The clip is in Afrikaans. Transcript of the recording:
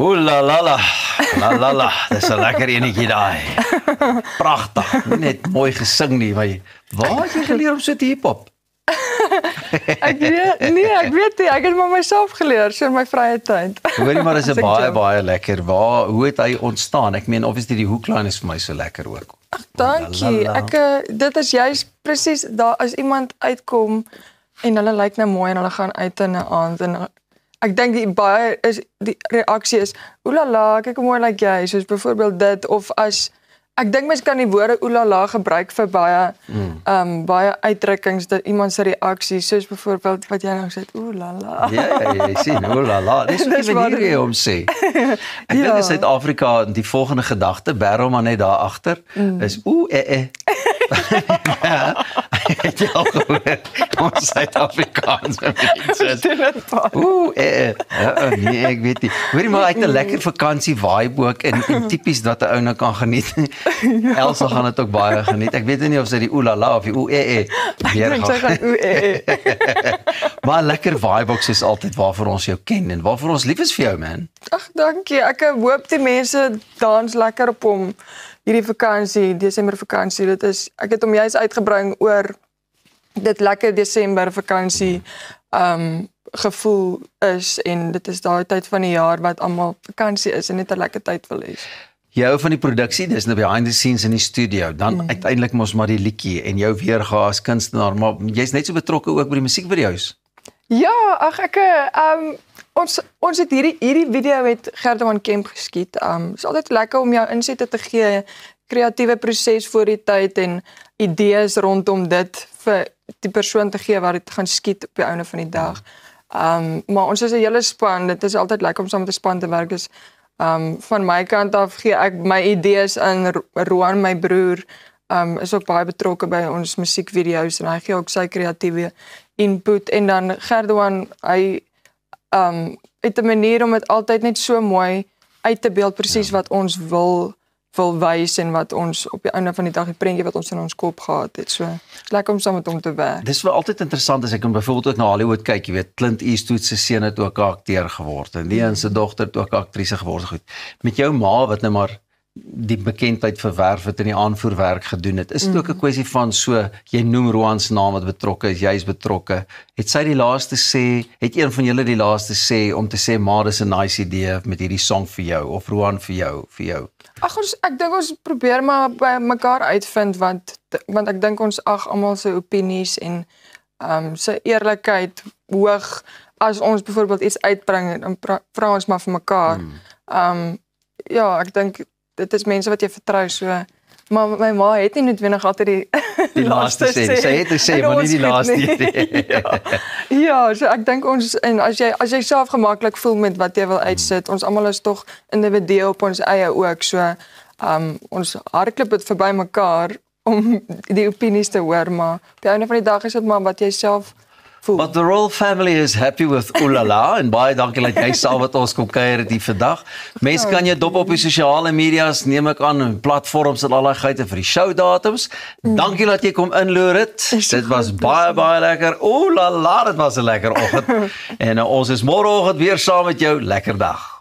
Oeh la la la, la la la, dis 'n lekker enetjie daai. Pragtig, nie net mooi gesing nie, maar waar het jy geleer om so te hiphop? Ek weet nie, ek het maar myself geleer so in my vrye tyd. Hoorie maar, is 'n baie lekker. Hoe het hy ontstaan? Ek meen obviously die hoekline is vir my so lekker ook. Ag, dankie. Dit is juist presies daar as iemand uitkom en hulle lyk nou mooi en hulle gaan uit in 'n aand en ek dink die reaksie is oelala, kyk hoe mooi lyk jy, soos byvoorbeeld dit of as ek dink mens kan die woorde oelala gebruik vir baie uitdrukkings dat iemand se reaksie soos byvoorbeeld wat jy nou sê oelala. Ja, jy sien oelala, dis wat manier jy hom sê. Ek dink in Suid-Afrika die volgende gedagte, bærel maar net daar agter, is het jy al gehoor, ons Suid-Afrikaanse mense. Nee, ek weet nie. Hoorie maar, uit 'n lekker vakansie vibe ook en tipies dat 'n ou nou kan geniet. Elsa gaan dit ook baie geniet. Ek weet nie of sy die oelala of die weer gaan. Sy gaan Maar lekker vibe ook soos altyd waarvoor ons jou ken en waarvoor ons lief is vir jou, man. Ag, dankie. Ek hoop die mense dans lekker op hom. Hierdie vakansie, Desember vakansie, ek het hom juist uitgebring oor dit lekker Desember vakansie gevoel is en dit is daai tyd van die jaar wat almal vakansie is en net 'n lekker tyd wil hê. Jy hou van die produksie, dis nou behind the scenes in die studio, dan uiteindelik mos maar die liedjie en jou weergawe as kunstenaar, maar jy's net so betrokke ook by die musiekvideo's. Ja, ag ons het hierdie video met Gerdeman Kemp geskiet. Is altyd lekker om jou insette te gee, kreatiewe proses voor die tyd en idees rondom dit vir die persoon te gee wat dit gaan skiet op die einde van die dag. Maar ons is 'n hele span, dit is altyd lekker om saam met 'n span te werk. Dus van my kant af gee ek my idees in. Roan, my broer, is ook baie betrokke by ons musiekvideo's en hy gee ook sy kreatiewe input en dan Gerdeman, hy het 'n manier om dit altyd net so mooi uit te beeld presies wat ons wil wys en wat ons op die einde van die dag die prentjie wat ons in ons kop gehad het. So lekker om saam met hom te werk. Dis wel altyd interessant as ek byvoorbeeld ook na Hollywood kyk, jy weet Clint Eastwood se seun het ook 'n akteur geword en die en sy dogter het ook 'n aktrise geword. Goed. Met jou ma wat nou maar die bekendheid verwerf het en die aanvoerwerk gedoen het. Is dit ook 'n kwessie van so, jy noem Roan se naam wat betrokke is, jy's betrokke. Het sy die laaste sê, het een van julle die laaste sê om te sê maar dis 'n nice idee met hierdie song vir jou of Roan vir jou? Ag ek dink ons probeer maar by mekaar uitvind want ek dink ons almal se opinies en sy eerlikheid hoog as ons byvoorbeeld iets uitbring dan vra ons maar vir mekaar. Ja, ek dink dit is mense wat jy vertrou so. Maar my ma het nie noodwendig altyd die laaste sê. Sy het gesê, maar nie die laaste nie. Ja, so ek dink ons en as jy self gemaklik voel met wat jy wil uitsit, ons almal is tog individue op ons eie ook, so ons hardloop dit verby mekaar om die opinies te hoor, maar op die einde van die dag is dit maar wat jy self voel. But the royal family is happy with oelala en baie dankie dat jy saam met ons kom kuier het hier vandag. Mense kan jou dop op die sosiale media's, neem ek aan, platforms en al daai geite vir die showdatums. Dankie dat jy kom inloer het. Dit was baie lekker. Oelala, dit was 'n lekker oggend. En ons is môreoggend weer saam met jou. Lekker dag.